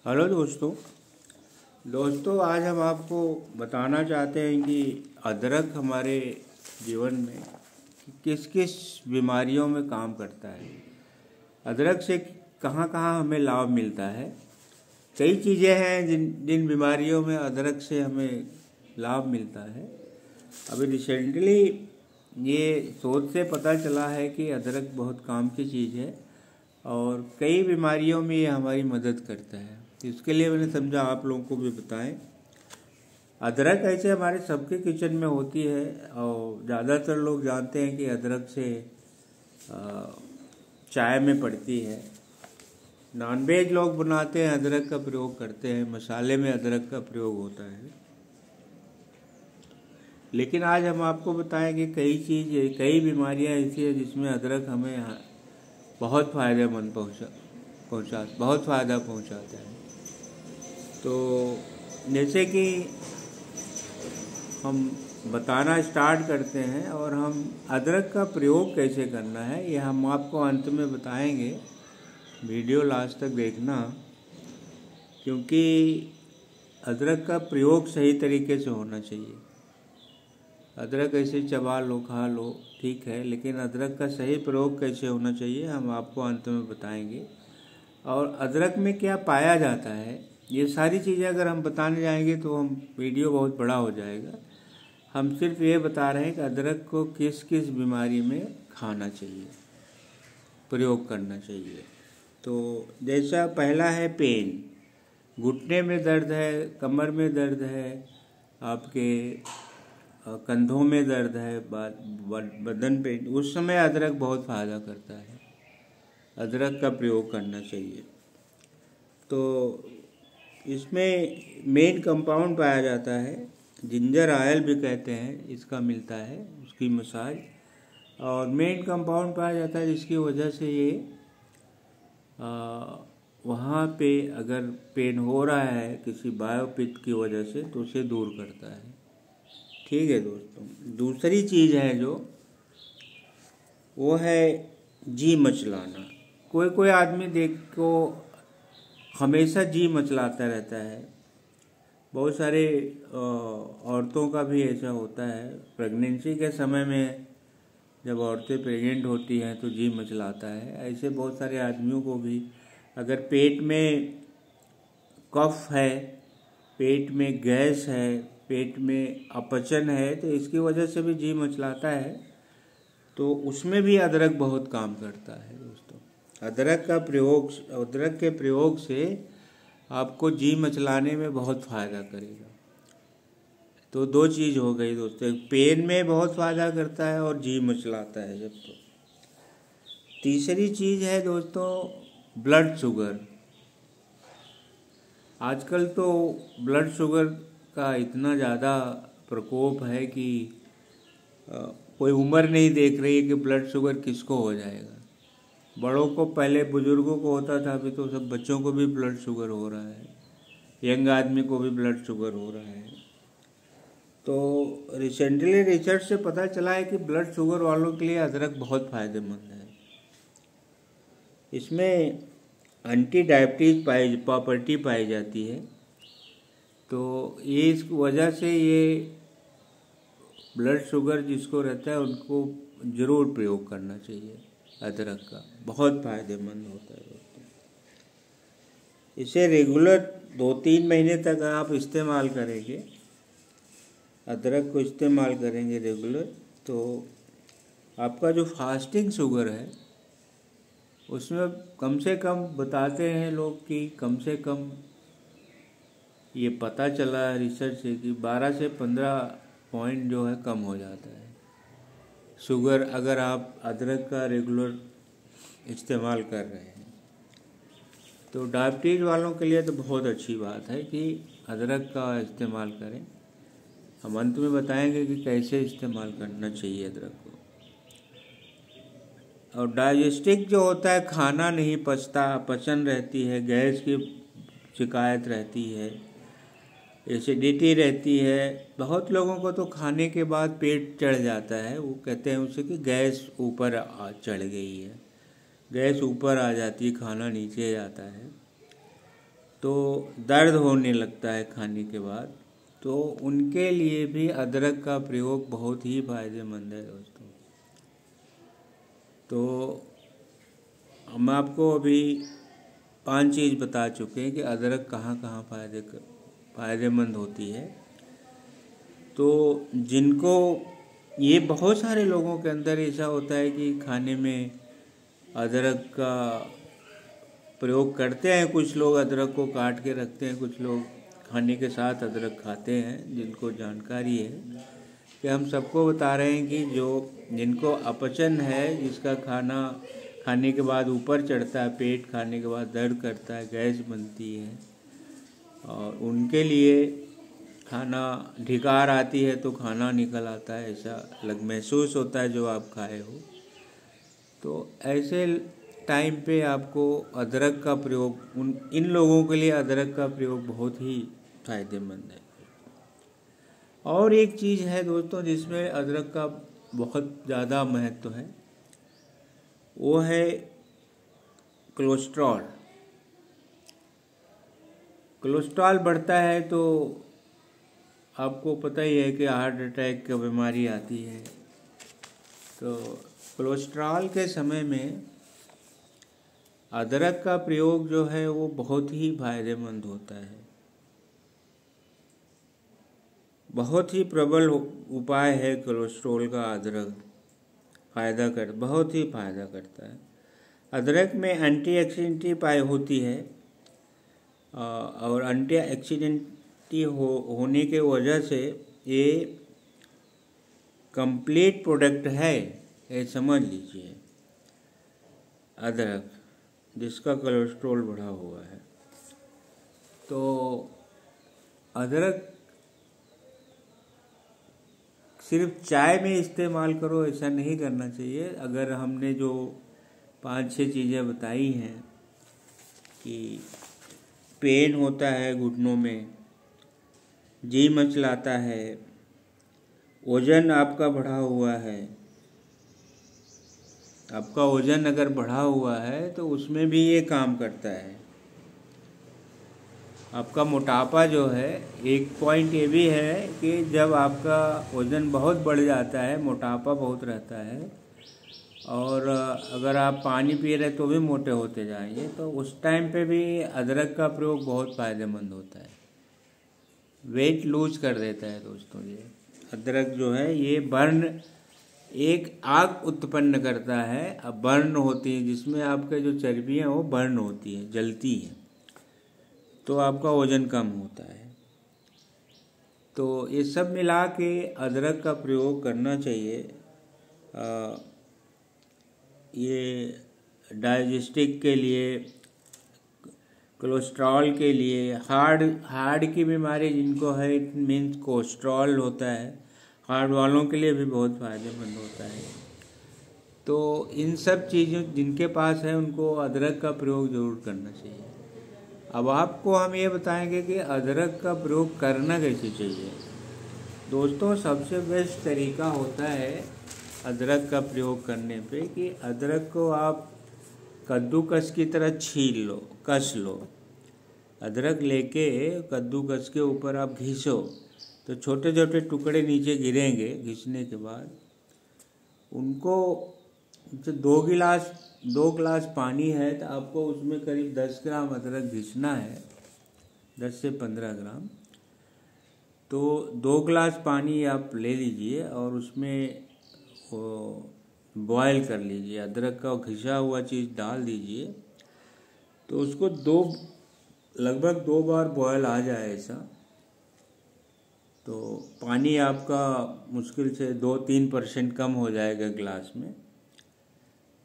Hello दोस्तों आज हम आपको बताना चाहते हैं कि अदरक हमारे जीवन में किस किस बीमारियों में काम करता है। अदरक से कहाँ कहाँ हमें लाभ मिलता है। कई चीज़ें हैं जिन बीमारियों में अदरक से हमें लाभ मिलता है। अभी रिसेंटली ये शोध से पता चला है कि अदरक बहुत काम की चीज़ है और कई बीमारियों में ये हमारी मदद करता है। इसके लिए मैंने समझा आप लोगों को भी बताएं। अदरक ऐसे हमारे सबके किचन में होती है और ज़्यादातर लोग जानते हैं कि अदरक से चाय में पड़ती है। नॉनवेज लोग बनाते हैं अदरक का प्रयोग करते हैं, मसाले में अदरक का प्रयोग होता है। लेकिन आज हम आपको बताएं कि कई बीमारियां ऐसी है जिसमें अदरक हमें बहुत फ़ायदेमंद बहुत फ़ायदा पहुंचाता है। तो जैसे कि हम बताना स्टार्ट करते हैं और हम अदरक का प्रयोग कैसे करना है ये हम आपको अंत में बताएंगे। वीडियो लास्ट तक देखना, क्योंकि अदरक का प्रयोग सही तरीके से होना चाहिए। अदरक ऐसे चबा लो खा लो ठीक है, लेकिन अदरक का सही प्रयोग कैसे होना चाहिए हम आपको अंत में बताएंगे। और अदरक में क्या पाया जाता है ये सारी चीज़ें अगर हम बताने जाएंगे तो हम वीडियो बहुत बड़ा हो जाएगा। हम सिर्फ ये बता रहे हैं कि अदरक को किस किस बीमारी में खाना चाहिए, प्रयोग करना चाहिए। तो जैसा पहला है पेन, घुटने में दर्द है, कमर में दर्द है, आपके कंधों में दर्द है, बदन पे, उस समय अदरक बहुत फ़ायदा करता है। अदरक का प्रयोग करना चाहिए। तो इसमें मेन कंपाउंड पाया जाता है, जिंजर ऑयल भी कहते हैं, इसका मिलता है उसकी मसाज। और मेन कंपाउंड पाया जाता है जिसकी वजह से ये वहाँ पे अगर पेन हो रहा है किसी बायोपिथ की वजह से तो उसे दूर करता है। ठीक है दोस्तों, दूसरी चीज़ है जो वो है जी मचलाना। कोई आदमी देखो हमेशा जी मचलाता रहता है। बहुत सारे औरतों का भी ऐसा होता है। प्रेगनेंसी के समय में जब औरतें प्रेग्नेंट होती हैं तो जी मचलाता है। ऐसे बहुत सारे आदमियों को भी अगर पेट में कफ है, पेट में गैस है, पेट में अपचन है तो इसकी वजह से भी जी मचलाता है। तो उसमें भी अदरक बहुत काम करता है दोस्तों। अदरक के प्रयोग से आपको जी मचलाने में बहुत फ़ायदा करेगा। तो दो चीज़ हो गई दोस्तों, पेन में बहुत फ़ायदा करता है और जी मचलाता है जब। तो तीसरी चीज़ है दोस्तों ब्लड शुगर। आजकल तो ब्लड शुगर का इतना ज़्यादा प्रकोप है कि कोई उम्र नहीं देख रही है कि ब्लड शुगर किसको हो जाएगा। बड़ों को, पहले बुजुर्गों को होता था, अभी तो सब बच्चों को भी ब्लड शुगर हो रहा है, यंग आदमी को भी ब्लड शुगर हो रहा है। तो रिसेंटली रिसर्च से पता चला है कि ब्लड शुगर वालों के लिए अदरक बहुत फ़ायदेमंद है। इसमें एंटी डायबिटीज प्रॉपर्टी पाई जाती है। तो ये इस वजह से ये ब्लड शुगर जिसको रहता है उनको ज़रूर प्रयोग करना चाहिए। अदरक का बहुत फ़ायदेमंद होता है दोस्तों। इसे रेगुलर 2-3 महीने तक आप इस्तेमाल करेंगे, अदरक को इस्तेमाल करेंगे रेगुलर, तो आपका जो फास्टिंग शुगर है उसमें कम से कम बताते हैं लोग कि कम से कम ये पता चला है रिसर्च से कि 12 से 15 पॉइंट जो है कम हो जाता है शुगर, अगर आप अदरक का रेगुलर इस्तेमाल कर रहे हैं। तो डायबिटीज़ वालों के लिए तो बहुत अच्छी बात है कि अदरक का इस्तेमाल करें। हम अंत में बताएंगे कि कैसे इस्तेमाल करना चाहिए अदरक को। और डाइजेस्टिक जो होता है, खाना नहीं पचता, अपचन रहती है, गैस की शिकायत रहती है, एसिडिटी रहती है। बहुत लोगों को तो खाने के बाद पेट चढ़ जाता है, वो कहते हैं उसे कि गैस ऊपर चढ़ गई है, गैस ऊपर आ जाती है, खाना नीचे जाता है। तो दर्द होने लगता है खाने के बाद, तो उनके लिए भी अदरक का प्रयोग बहुत ही फायदेमंद है दोस्तों। तो हम आपको अभी 5 चीज़ बता चुके हैं कि अदरक कहाँ कहाँ फायदेमंद होती है। तो जिनको ये बहुत सारे लोगों के अंदर ऐसा होता है कि खाने में अदरक का प्रयोग करते हैं, कुछ लोग अदरक को काट के रखते हैं, कुछ लोग खाने के साथ अदरक खाते हैं। जिनको जानकारी है कि हम सबको बता रहे हैं कि जिनको अपचन है, जिसका खाना खाने के बाद ऊपर चढ़ता है, पेट खाने के बाद दर्द करता है, गैस बनती है, और उनके लिए खाना ढिकार आती है तो खाना निकल आता है, ऐसा महसूस होता है जो आप खाए हो। तो ऐसे टाइम पे आपको अदरक का प्रयोग, इन लोगों के लिए अदरक का प्रयोग बहुत ही फायदेमंद है। और एक चीज़ है दोस्तों जिसमें अदरक का बहुत ज़्यादा महत्व है, वो है कोलेस्ट्रॉल। कोलेस्ट्रॉल बढ़ता है तो आपको पता ही है कि हार्ट अटैक की बीमारी आती है। तो कोलेस्ट्रॉल के समय में अदरक का प्रयोग जो है वो बहुत ही फायदेमंद होता है। बहुत ही प्रबल उपाय है कोलेस्ट्रॉल का अदरक, बहुत ही फायदा करता है। अदरक में एंटीऑक्सीडेंट पाई होती है, और एंटीऑक्सीडेंट होने के वजह से ये कंप्लीट प्रोडक्ट है, ये समझ लीजिए। अदरक जिसका कोलेस्ट्रॉल बढ़ा हुआ है, तो अदरक सिर्फ चाय में इस्तेमाल करो ऐसा नहीं करना चाहिए। अगर हमने जो 5-6 चीज़ें बताई हैं कि पेन होता है घुटनों में, जी मचलाता है, वजन आपका बढ़ा हुआ है, आपका वजन अगर बढ़ा हुआ है तो उसमें भी ये काम करता है। आपका मोटापा जो है, एक पॉइंट ये भी है कि जब आपका वजन बहुत बढ़ जाता है, मोटापा बहुत रहता है, और अगर आप पानी पी रहे तो भी मोटे होते जाएंगे, तो उस टाइम पे भी अदरक का प्रयोग बहुत फ़ायदेमंद होता है। वेट लूज कर देता है दोस्तों। ये अदरक जो है ये एक आग उत्पन्न करता है, अब बर्न होती है, जिसमें आपके जो चर्बियाँ वो बर्न होती है, जलती हैं, तो आपका वजन कम होता है। तो ये सब मिला के अदरक का प्रयोग करना चाहिए। ये डाइजेस्टिक के लिए, कोलेस्ट्रॉल के लिए, हार्ट की बीमारी जिनको है, इट मीन्स कोलेस्ट्रॉल होता है, हार्ट वालों के लिए भी बहुत फ़ायदेमंद होता है। तो इन सब चीज़ों जिनके पास है उनको अदरक का प्रयोग ज़रूर करना चाहिए। अब आपको हम ये बताएंगे कि अदरक का प्रयोग करना कैसे चाहिए। दोस्तों, सबसे बेस्ट तरीका होता है अदरक का प्रयोग करने पे कि अदरक को आप कद्दूकस की तरह छील लो, कस लो। अदरक लेके कद्दूकस के ऊपर आप घिसो तो छोटे छोटे टुकड़े नीचे गिरेंगे। घिसने के बाद उनको 2 गिलास पानी है तो आपको उसमें करीब 10 ग्राम अदरक घिसना है, 10 से 15 ग्राम। तो 2 गिलास पानी आप ले लीजिए और उसमें बॉयल कर लीजिए, अदरक का घिसा हुआ चीज़ डाल दीजिए। तो उसको लगभग 2 बार बॉयल आ जाए ऐसा, तो पानी आपका मुश्किल से 2-3% कम हो जाएगा गिलास में।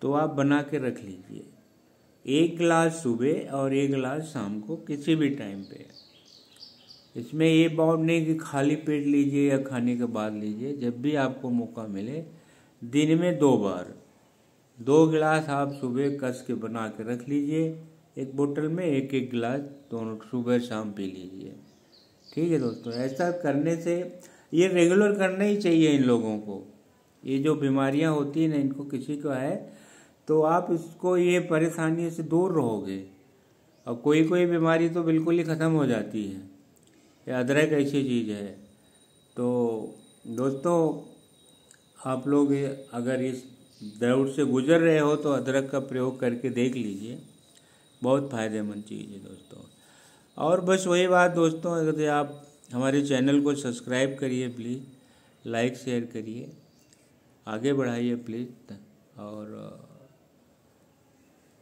तो आप बना के रख लीजिए, 1 गिलास सुबह और 1 गिलास शाम को, किसी भी टाइम पे। इसमें ये बात नहीं कि खाली पेट लीजिए या खाने के बाद लीजिए, जब भी आपको मौका मिले दिन में 2 बार 2 गिलास आप सुबह कस के बना के रख लीजिए, एक बोतल में 1-1 गिलास दोनों सुबह शाम पी लीजिए। ठीक है दोस्तों, ऐसा करने से ये रेगुलर करना ही चाहिए इन लोगों को। ये जो बीमारियां होती हैं ना, इनको किसी को है तो आप इसको ये परेशानी से दूर रहोगे। और कोई कोई बीमारी तो बिल्कुल ही ख़त्म हो जाती है। ये अदरक ऐसी चीज़ है। तो दोस्तों, आप लोग अगर इस दौर से गुजर रहे हो तो अदरक का प्रयोग करके देख लीजिए, बहुत फ़ायदेमंद चीज़ है दोस्तों। और बस वही बात दोस्तों, अगर आप हमारे चैनल को सब्सक्राइब करिए प्लीज़, लाइक शेयर करिए, आगे बढ़ाइए प्लीज़। और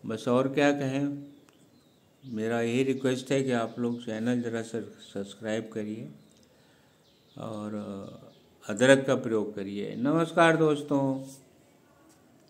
बस और क्या कहें, मेरा यही रिक्वेस्ट है कि आप लोग चैनल ज़रा सब्सक्राइब करिए और अदरक का प्रयोग करिए। नमस्कार दोस्तों।